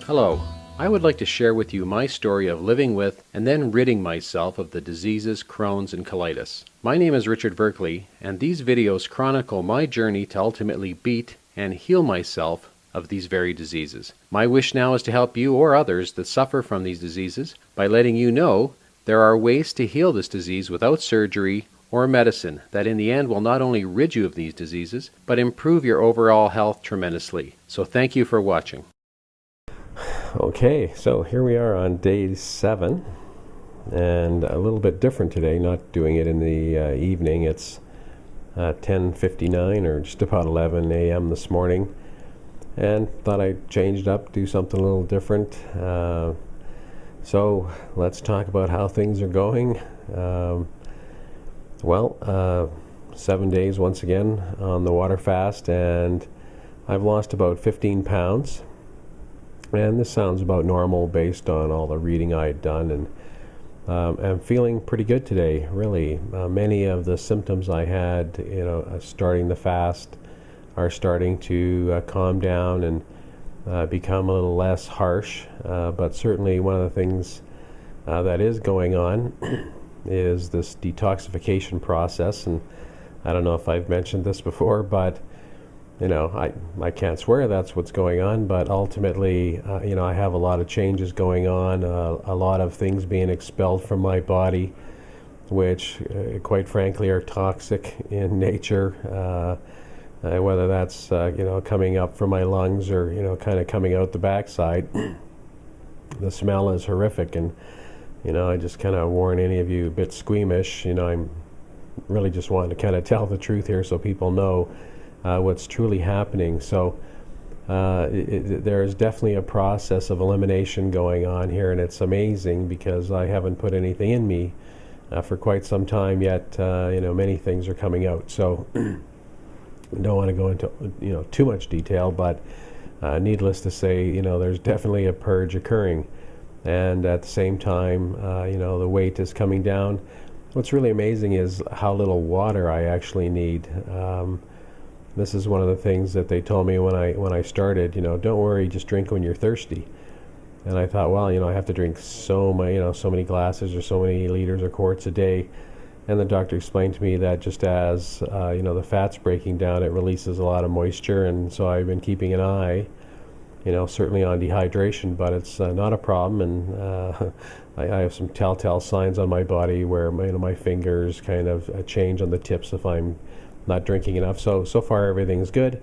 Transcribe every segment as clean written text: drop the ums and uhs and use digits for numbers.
Hello, I would like to share with you my story of living with and then ridding myself of the diseases Crohn's and colitis. My name is Richard Berkeley, and these videos chronicle my journey to ultimately beat and heal myself of these very diseases. My wish now is to help you or others that suffer from these diseases by letting you know there are ways to heal this disease without surgery or medicine that in the end will not only rid you of these diseases, but improve your overall health tremendously. So thank you for watching. Okay, so here we are on day 7, and a little bit different today, not doing it in the evening. It's 10:59 or just about 11 a.m. this morning, and thought I'd change it up, do something a little different. So let's talk about how things are going. 7 days once again on the Waterfast, and I've lost about 15 pounds. And this sounds about normal based on all the reading I had done, and I'm feeling pretty good today, really. Many of the symptoms I had, starting the fast, are starting to calm down and become a little less harsh. But certainly one of the things that is going on is this detoxification process. And I don't know if I've mentioned this before, but I can't swear that's what's going on, but ultimately, I have a lot of changes going on, a lot of things being expelled from my body, which, quite frankly, are toxic in nature, whether that's, coming up from my lungs or, kind of coming out the backside. The smell is horrific, and, I just kind of warn any of you a bit squeamish. I'm really just wanting to kind of tell the truth here so people know what's truly happening. So there is definitely a process of elimination going on here, and it's amazing because I haven't put anything in me for quite some time yet. Many things are coming out, so I don't want to go into too much detail, but needless to say, there's definitely a purge occurring, and at the same time, the weight is coming down. What's really amazing is how little water I actually need. This is one of the things that they told me when I started. Don't worry, just drink when you're thirsty. And I thought, well, I have to drink so many glasses or so many liters or quarts a day. And the doctor explained to me that just as the fat's breaking down, it releases a lot of moisture, and so I've been keeping an eye, certainly on dehydration, but it's not a problem. And I have some telltale signs on my body where my fingers kind of change on the tips if I'm not drinking enough. So far everything's good,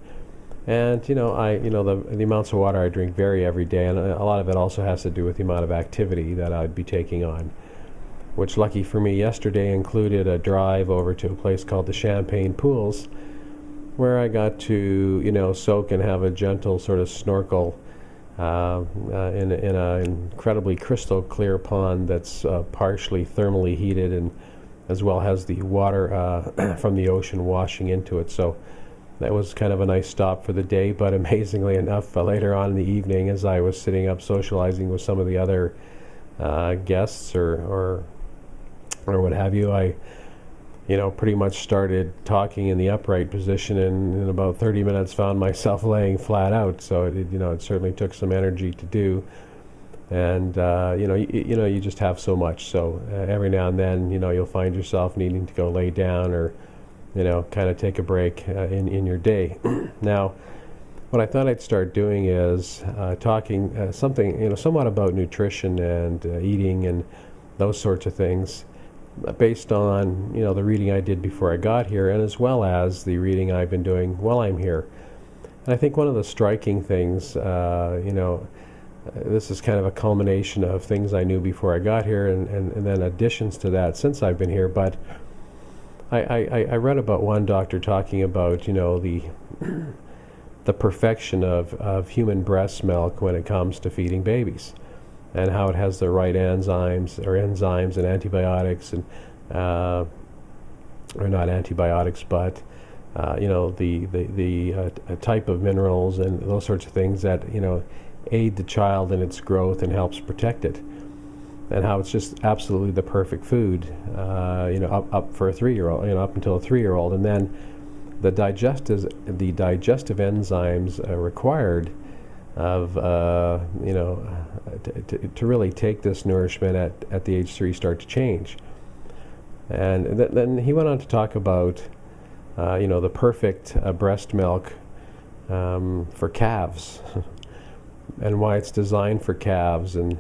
and the amounts of water I drink vary every day, and a lot of it also has to do with the amount of activity that I'd be taking on, which, lucky for me, yesterday included a drive over to a place called the Champagne Pools, where I got to soak and have a gentle sort of snorkel in an incredibly crystal clear pond that's partially thermally heated, and as well as the water from the ocean washing into it. So that was kind of a nice stop for the day. But amazingly enough, later on in the evening, as I was sitting up socializing with some of the other guests or what have you, I pretty much started talking in the upright position, and in about 30 minutes found myself laying flat out. So it certainly took some energy to do. And you just have so much. So every now and then, you'll find yourself needing to go lay down or, kind of take a break in your day. Now, what I thought I'd start doing is talking something, somewhat about nutrition and eating and those sorts of things, based on the reading I did before I got here, and as well as the reading I've been doing while I'm here. And I think one of the striking things, this is kind of a culmination of things I knew before I got here, and then additions to that since I've been here. But I read about one doctor talking about the perfection of human breast milk when it comes to feeding babies, and how it has the right enzymes and antibiotics, and or not antibiotics, but the type of minerals and those sorts of things that aid the child in its growth and helps protect it, and how it's just absolutely the perfect food, up for a 3-year-old, up until a 3-year-old, and then the digestive enzymes required of to really take this nourishment at the age 3 start to change. And then he went on to talk about the perfect breast milk for calves and why it's designed for calves. And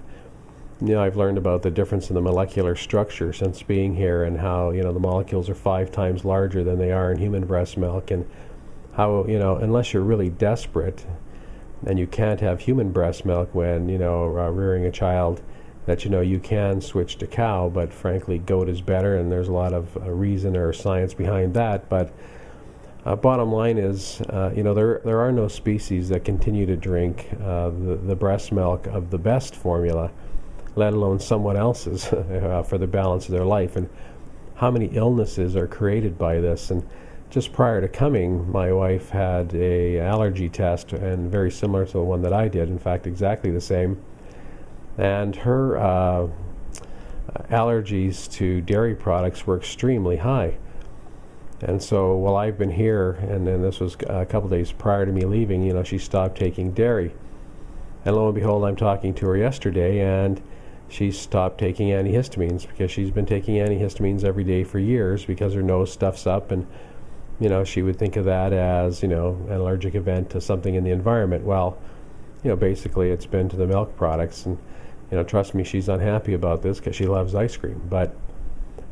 I've learned about the difference in the molecular structure since being here, and how the molecules are 5 times larger than they are in human breast milk, and how unless you're really desperate and you can't have human breast milk when rearing a child, that you can switch to cow. But frankly, goat is better, and there's a lot of reason or science behind that. But bottom line is, there are no species that continue to drink the breast milk of the best formula, let alone someone else's, for the balance of their life. And how many illnesses are created by this? And just prior to coming, my wife had a allergy test, and very similar to the one that I did, in fact exactly the same. And her allergies to dairy products were extremely high. And so while I've been here, and then this was a couple days prior to me leaving, she stopped taking dairy. And lo and behold, I'm talking to her yesterday, and she stopped taking antihistamines, because she's been taking antihistamines every day for years because her nose stuffs up, and she would think of that as an allergic event to something in the environment. Well, basically it's been to the milk products. And trust me, she's unhappy about this because she loves ice cream. But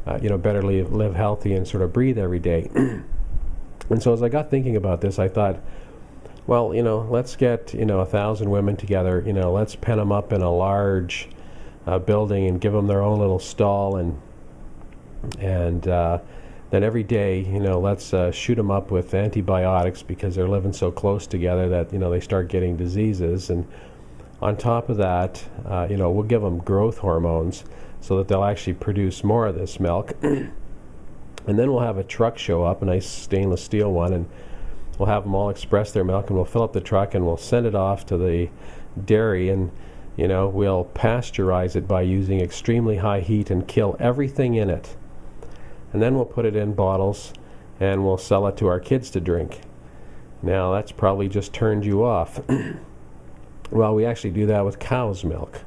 better live healthy and sort of breathe every day. And so as I got thinking about this, I thought, well, let's get 1,000 women together. Let's pen them up in a large building and give them their own little stall, and then every day, let's shoot them up with antibiotics, because they're living so close together that they start getting diseases. And on top of that, we'll give them growth hormones so that they'll actually produce more of this milk. And then we'll have a truck show up, a nice stainless steel one, and we'll have them all express their milk, and we'll fill up the truck, and we'll send it off to the dairy, and we'll pasteurize it by using extremely high heat and kill everything in it. And then we'll put it in bottles, and we'll sell it to our kids to drink. Now that's probably just turned you off. Well, we actually do that with cow's milk.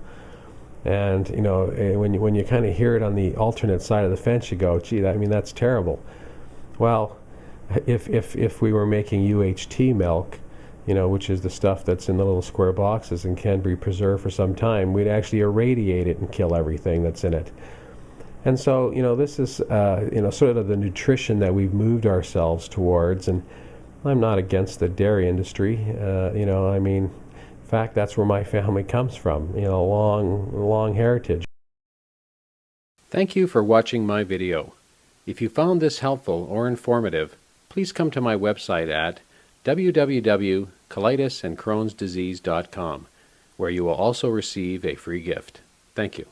And when you kind of hear it on the alternate side of the fence, you go, gee, that's terrible. Well, if we were making UHT milk, which is the stuff that's in the little square boxes and can be preserved for some time, we'd actually irradiate it and kill everything that's in it. And so, this is, sort of the nutrition that we've moved ourselves towards. And I'm not against the dairy industry. In fact, that's where my family comes from, long heritage. Thank you for watching my video. If you found this helpful or informative, please come to my website at www.colitisandcrohnsdisease.com, where you will also receive a free gift. Thank you.